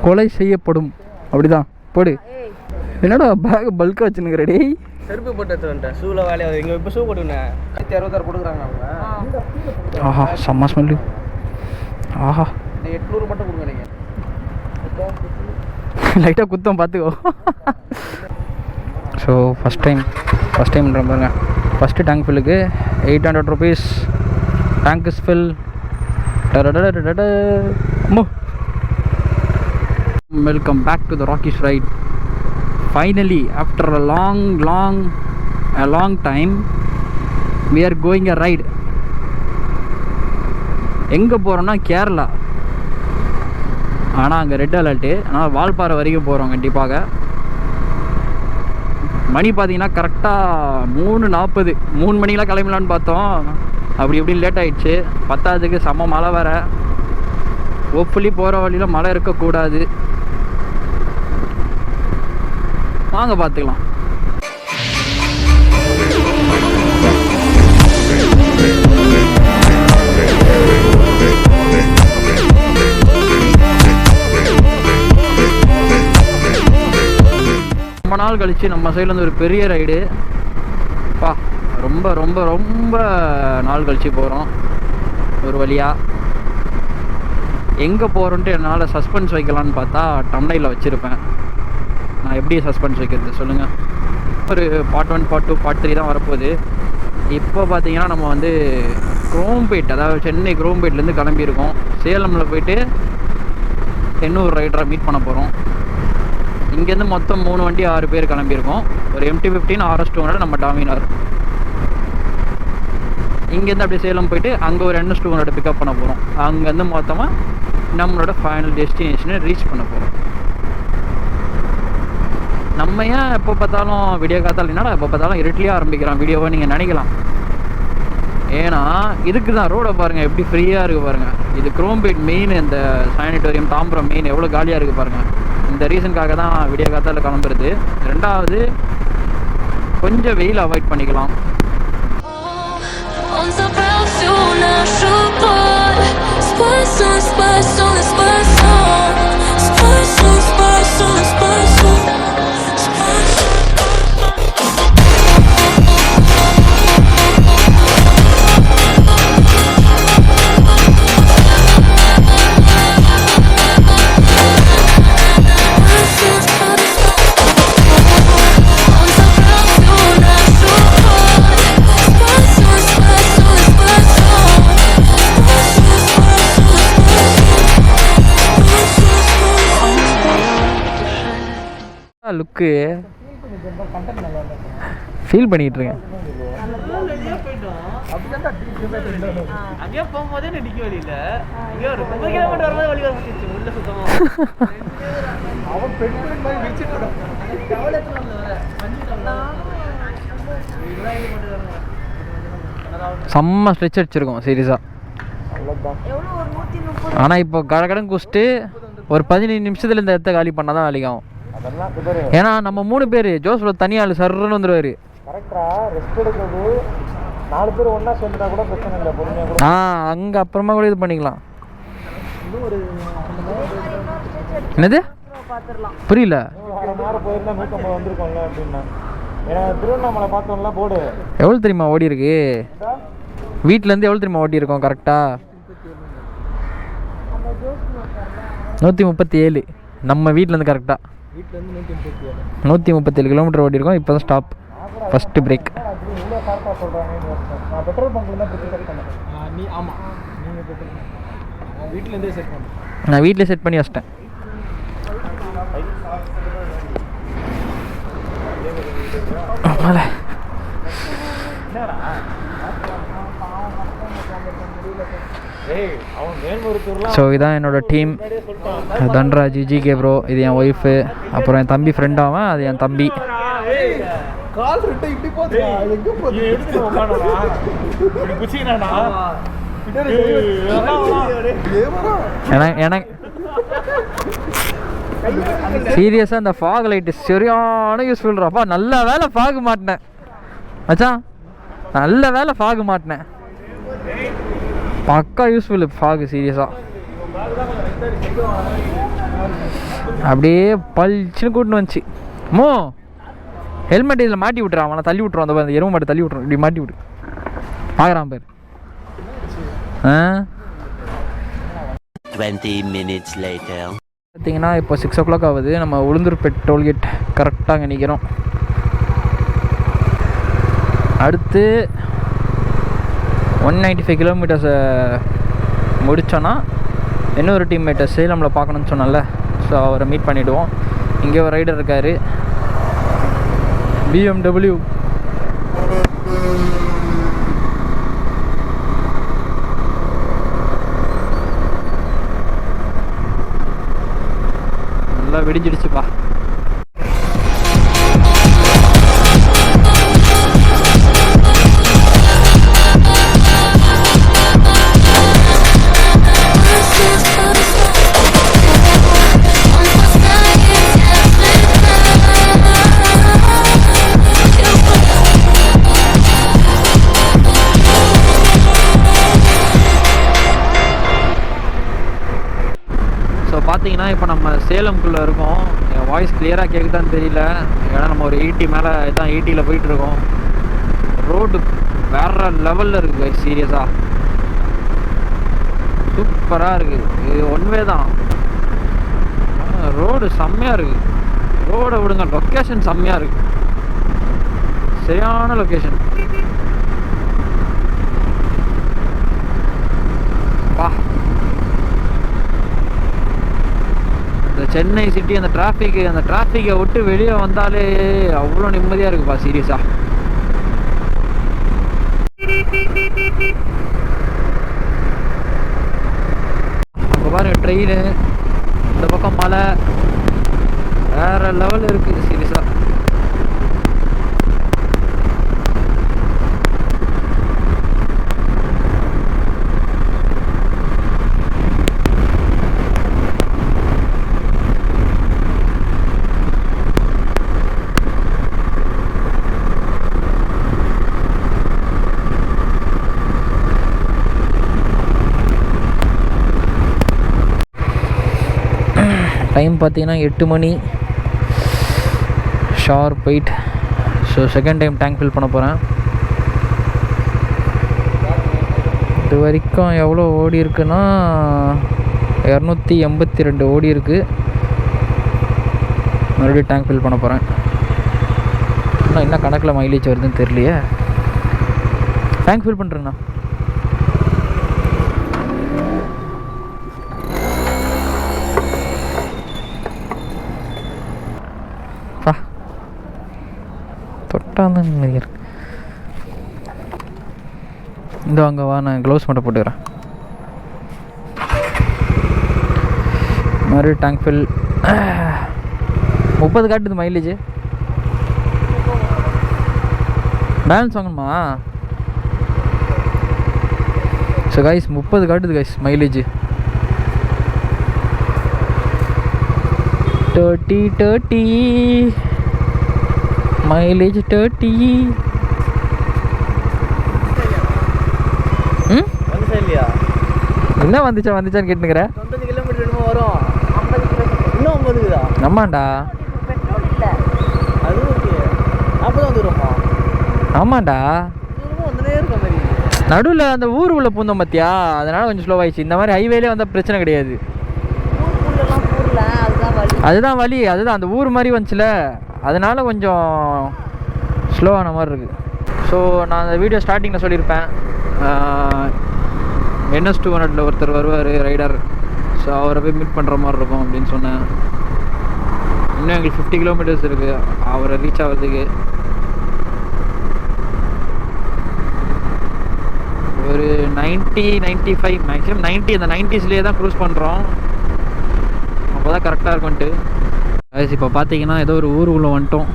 கொலை செய்யப்படும். அப்படிதான் போடு. என்னடா பேக் பல்காக வச்சுனுங்கிற டேய். செருப்பு போட்டு எடுத்துட்டேன். ஷூவில் வேலையாக இங்கே இப்போ ஷூ போட்டுனேன். 166 கொடுக்குறாங்க அவங்க. ஆஹா செம்ம ஸ்மெல்லு. ஆஹா இந்த 800 மட்டும் கொடுங்க நீங்கள். லைட்டாக குத்தம் பார்த்துக்கோ. ஸோ ஃபஸ்ட் டைம் பாருங்க. ஃபஸ்ட்டு டேங்க் ஃபில்லுக்கு 800 rupees. Tank is fill. Welcome back to the Rockies right. Finally, after a long time, we are going a ride. எங்கே போகிறோன்னா கேரளா. ஆனால் அங்கே ரெட் அலர்ட்டு. ஆனால் வால்பாறை வரைக்கும் போகிறோம் கண்டிப்பாக. மணி பார்த்தீங்கன்னா கரெக்டாக 3:40. 3 மணிக்கெலாம் கிளம்பலான்னு பார்த்தோம். அப்படி இப்படின்னு லேட் ஆகிடுச்சு. பத்தாவதுக்கு செம்ம மழை வேறு. ஹோப்ஃபுல்லி போகிற வழியில் மழை இருக்கக்கூடாது. வாங்க பார்த்துக்கலாம். ரொம்ப நாள் கழிச்சு நம்ம சைட்லேருந்து ஒரு பெரிய ரைடு பா. ரொம்ப ரொம்ப ரொம்ப நாள் கழிச்சு போகிறோம் ஒரு வழியாக. எங்கே போகிறோன்ட்டு என்னால் சஸ்பென்ஸ் வைக்கலான்னு பார்த்தா டம்னையில் வச்சுருப்பேன். நான் எப்படி சஸ்பென்ஸ் வைக்கிறது சொல்லுங்கள். ஒரு பார்ட் 1 பார்ட் 2 பார்ட் 3 தான் வரப்போகுது. இப்போ பார்த்தீங்கன்னா நம்ம வந்து குரோம்பேட், அதாவது சென்னை குரோம்பேட்லேருந்து கிளம்பியிருக்கோம். சேலமில் போயிட்டு தென்னூர் ரைடரை மீட் பண்ண போகிறோம். இங்கேருந்து மொத்தம் 3 வண்டி 6 பேர் கிளம்பியிருக்கோம். ஒரு MT-15 RS-200 நம்ம டாமினார். இங்கேருந்து அப்படியே சேலம் போயிட்டு அங்கே ஒரு NS-200 பிக்கப் பண்ண போகிறோம். அங்கேருந்து மொத்தமாக நம்மளோட ஃபைனல் டெஸ்டினேஷனை ரீச் பண்ண போகிறோம். நம்ம ஏன் எப்போ பார்த்தாலும் வீடியோ காத்தாலும் என்னடா எப்போ பார்த்தாலும் இருட்டிலே ஆரம்பிக்கிறோம் வீடியோவை நீங்கள் நினைக்கலாம். ஏன்னா இதுக்கு தான் ரோடை பாருங்கள் எப்படி ஃப்ரீயாக இருக்குது பாருங்கள். இது குரோம்பேட் மெயின், இந்த சானிட்டோரியம் தாம்பரம் மெயின் எவ்வளோ காலியாக இருக்குது பாருங்கள். இந்த ரீசனுக்காக தான் வீடியோ காத்தால கிளம்புறது. ரெண்டாவது கொஞ்சம் வெயில் அவாய்ட் பண்ணிக்கலாம். லுக்கு ஃபீல் பண்ணிட்டு இருக்கேன். அங்கே போகும்போதே நிற்க வழி இல்லை. இங்கே ஒரு 9 கிலோமீட்டர் வரும்போது வழி வந்துச்சு உள்ள சுத்தமாக. அவன் பெண் மாதிரி விரிச்சிட்டு செம்ம ஸ்ட்ரெச் அடிச்சிருக்கோம் சீரியஸாக. ஆனால் இப்போ கடகடன் குடிச்சிட்டு ஒரு 15 நிமிஷத்தில் இந்த இடத்த காலி பண்ணால் தான் வேலைக்காகும். ஏன்னா நம்ம 3 பேர் ஜோஸ்ல தனியாள் சர்ன்னு வந்துடுவார். அங்கே அப்புறமா கூட இது பண்ணிக்கலாம். என்னது புரியல. எவ்வளோ தெரியுமா ஓடி இருக்கு? வீட்டிலேருந்து எவ்வளோ தெரியுமா ஓடி இருக்கோம் கரெக்டாக? 137. நம்ம வீட்டிலேருந்து கரெக்டாக 137 கிலோமீட்டர் ஓடி இருக்கோம். இப்போ தான் ஸ்டாப், ஃபஸ்ட்டு பிரேக். நான் வீட்டிலே செட் பண்ணி வச்சிட்டேன். ஸோ இதான் என்னோட டீம். தன்ராஜ், ஜிகே ப்ரோ, இது என் ஒய்ஃபு, அப்புறம் என் தம்பி ஃப்ரெண்டாவன், அது என் தம்பி. எனக்கு சீரியஸாக இந்த ஃபாக் லைட்டு சரியான யூஸ்ஃபுல்றாப்பா. நல்ல வேலை ஃபாக் மாட்டினேன் மச்சான், நல்ல வேலை ஃபாக் மாட்டினேன். பக்கா யூஸ்ஃபுல் ஃபாகு சீரியஸாக. அப்படியே பல்ச்சுன்னு கூட்டின்னு வந்துச்சு. மோ ஹெல்மெட் இதில் மாட்டி விட்டுறான், அவனை தள்ளி விட்ருவான். அந்த எருமை மாட்டை தள்ளி விட்ருவான், இப்படி மாட்டி விட்டு பார்க்குறான் பேர். 20 minutes later. பார்த்தீங்கன்னா இப்போ 6 o'clock ஆகுது. நம்ம உளுந்தூர்பேட் டோல்கேட் கரெக்டாக அங்கே நிற்கிறோம். அடுத்து 195 கிலோமீட்டர்ஸை முடித்தோன்னா இன்னொரு டீம்மேட்டை சேலமில் பார்க்கணுன்னு சொன்னால, ஸோ அவரை மீட் பண்ணிவிடுவோம். இங்கே ஒரு ரைடர் இருக்கார், BMW. நல்லா வெடிஞ்சிடுச்சுப்பா. பார்த்தீங்கன்னா இப்போ நம்ம சேலம்குள்ளே இருக்கோம். என் வாய்ஸ் கிளியராக கேட்குதான்னு தெரியல, ஏன்னா நம்ம ஒரு 80 மேலே தான் 80ல் போயிட்டுருக்கோம். ரோடு வேறு லெவலில் இருக்குது சீரியஸாக, சூப்பராக இருக்குது. இது ஒன்வே தான், ரோடு செம்மையாக இருக்குது. ரோடை விடுங்க, லொக்கேஷன் செம்மையாக இருக்குது, சரியான லொக்கேஷன். பா இந்த சென்னை சிட்டி அந்த டிராஃபிக்கை விட்டு வெளியே வந்தாலே அவ்வளோ நிம்மதியாக இருக்குப்பா சீரியஸாக. அப்போ பாருங்க ட்ரெயின், இந்த பக்கம் மலை, வேற லெவல் இருக்குது சீரியஸாக. டைம் பார்த்தீங்கன்னா 8 மணி sharp 8. So second time tank fill பண்ண போகிறேன். இது வரைக்கும் எவ்வளோ ஓடி இருக்குன்னா 282 ஓடி இருக்குது. மறுபடியும் டேங்க் ஃபில் பண்ண போகிறேன். ஆனால் என்ன கணக்கில் மைலேஜ் வருதுன்னு தெரியலையே. Tank fill பண்ணுறேங்கண்ணா. தொட்டாந்தான் நினைக்கிறேன். இந்த அங்கே வா, நான் க்ளவுஸ் மட்டும் போட்டுக்கிறேன். மறுபடியும் டேங்க் ஃபில். 30 காட்டுது மைலேஜ். பேலன்ஸ் வாங்கணுமா? ஸோ கைஸ் 30 காட்டுது கைஸ் மைலேஜ். 30 மைலேஜ் 30. என்ன வந்துச்சான்னு கேட்டுக்கிறேன். 90 கிலோமீட்டர் என்னமோ வரும். 50 கிலோமீட்டர் இன்னும் 50 தான். ஆமாண்டா, பெட்ரோல் இல்லை அது ஓகே. 40 வந்துருமா? ஆமாண்டா, வந்துனே இருக்க மாதிரி. நடுவில் அந்த ஊர் உள்ள பூந்தோம் பார்த்தியா, அதனால கொஞ்சம் ஸ்லோ ஆயிடுச்சு. இந்த மாதிரி ஹைவேலே வந்தால் பிரச்சனை கிடையாது. அதுதான் வழி, அதுதான் அந்த ஊர் மாதிரி வந்துச்சுல, அதனால கொஞ்சம் ஸ்லோவான மாதிரி இருக்குது. ஸோ நான் அந்த வீடியோ ஸ்டார்டிங்கில் சொல்லியிருப்பேன், NS 200 ஒருத்தர் வருவார் ரைடர், ஸோ அவரை போய் மீட் பண்ணுற மாதிரி இருக்கும் அப்படின்னு சொன்னேன். இன்னும் எங்களுக்கு 50 கிலோமீட்டர்ஸ் இருக்குது அவரை ரீச் ஆகிறதுக்கு. ஒரு 90, 95 மேக்ஸிமம் 90, அந்த 90ஸ்லேயே தான் க்ரூஸ் பண்ணுறோம். அப்போ தான் கரெக்டாக இருக்கும்ன்ட்டு. இப்போ பார்த்தீங்கன்னா ஏதோ ஒரு ஊருக்குள்ளே வந்துட்டோம்.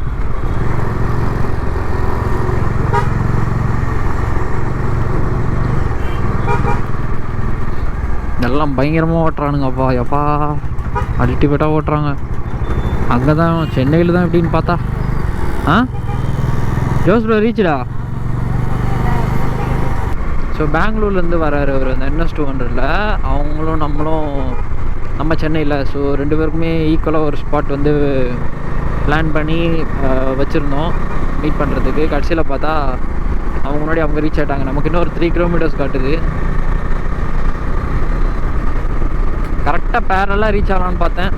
எல்லாம் பயங்கரமாக ஓட்டுறானுங்கப்பா, எப்பா அல்டிமேட்டாக ஓட்டுறாங்க. அங்கே தான் சென்னையில் தான் எப்படின்னு பார்த்தா. Jose bro ரீச்டா. ஸோ பெங்களூர்லேருந்து வராரு அவர் அந்த NS200ல். அவங்களும் நம்மளும் நம்ம சென்னையில். ஸோ 2 பேருக்குமே ஈக்குவலாக ஒரு ஸ்பாட் வந்து பிளான் பண்ணி வச்சுருந்தோம் மீட் பண்ணுறதுக்கு. கடைசியில் பார்த்தா அவங்க முன்னாடி அவங்க ரீச் ஆகிட்டாங்க. நமக்கு இன்னும் ஒரு 3 கிலோமீட்டர்ஸ் காட்டுது. கரெக்டாக பேரலாக ரீச் ஆகலான்னு பார்த்தேன்,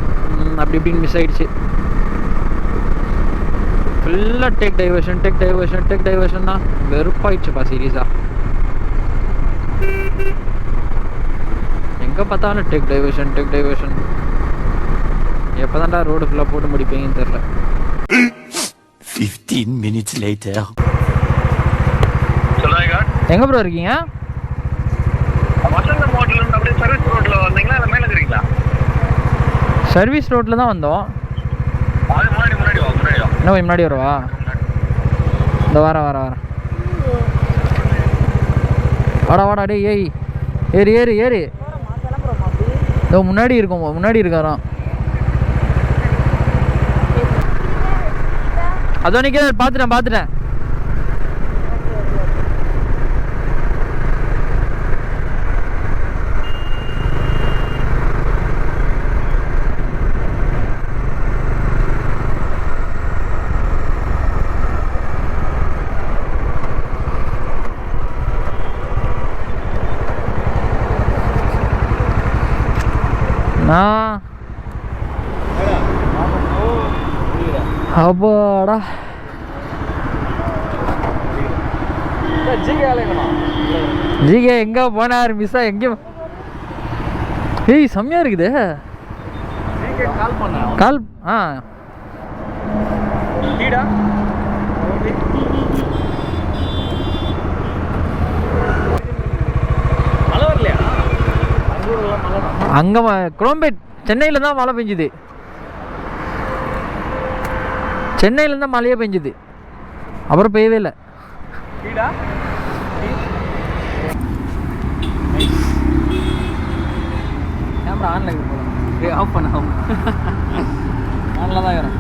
அப்படி இப்படின்னு மிஸ் ஆகிடுச்சு. ஃபுல்லாக டேக் டைவர்ஷன் தான். வெறுப்பாயிடுச்சுப்பா சீரியஸாக. எங்கே பார்த்தாலும் டேக் டைவர்ஷன். எப்போ தான்டா ரோடு ஃபுல்லாக போட்டு முடிப்பீங்கன்னு தெரில. 15 minutes later. எங்கே ப்ரோ இருக்கீங்க? வசந்தம் ஹோட்டல் அப்படியே சர்வீஸ் ரோட்ல வந்தீங்களா இல்லை மேலே இருக்கிறீங்களா? சர்வீஸ் ரோட்டில் தான் வந்தோம். அது முன்னாடி வா இன்னும் கொஞ்சம் முன்னாடி வரவா? இந்த வரேன். வாடா டே. ஏறு. இதோ முன்னாடி இருக்காராம். அதோ நிற்க பார்த்துட்டேன். அப்பாடா ஜிகே எங்க போனார்? மிஸ்ஸா எங்கேயும் செம்மையா இருக்குது. கால் அங்கே குரோம்பேட் சென்னையில் தான் மழை பெஞ்சுது. சென்னையில் தான் மழையே பெஞ்சுது, அப்புறம் பெய்யவே இல்லை. கேமரா ஆன்ல இருக்கு, ஆஃப் பண்ண ஆன்ல தான் வரும்.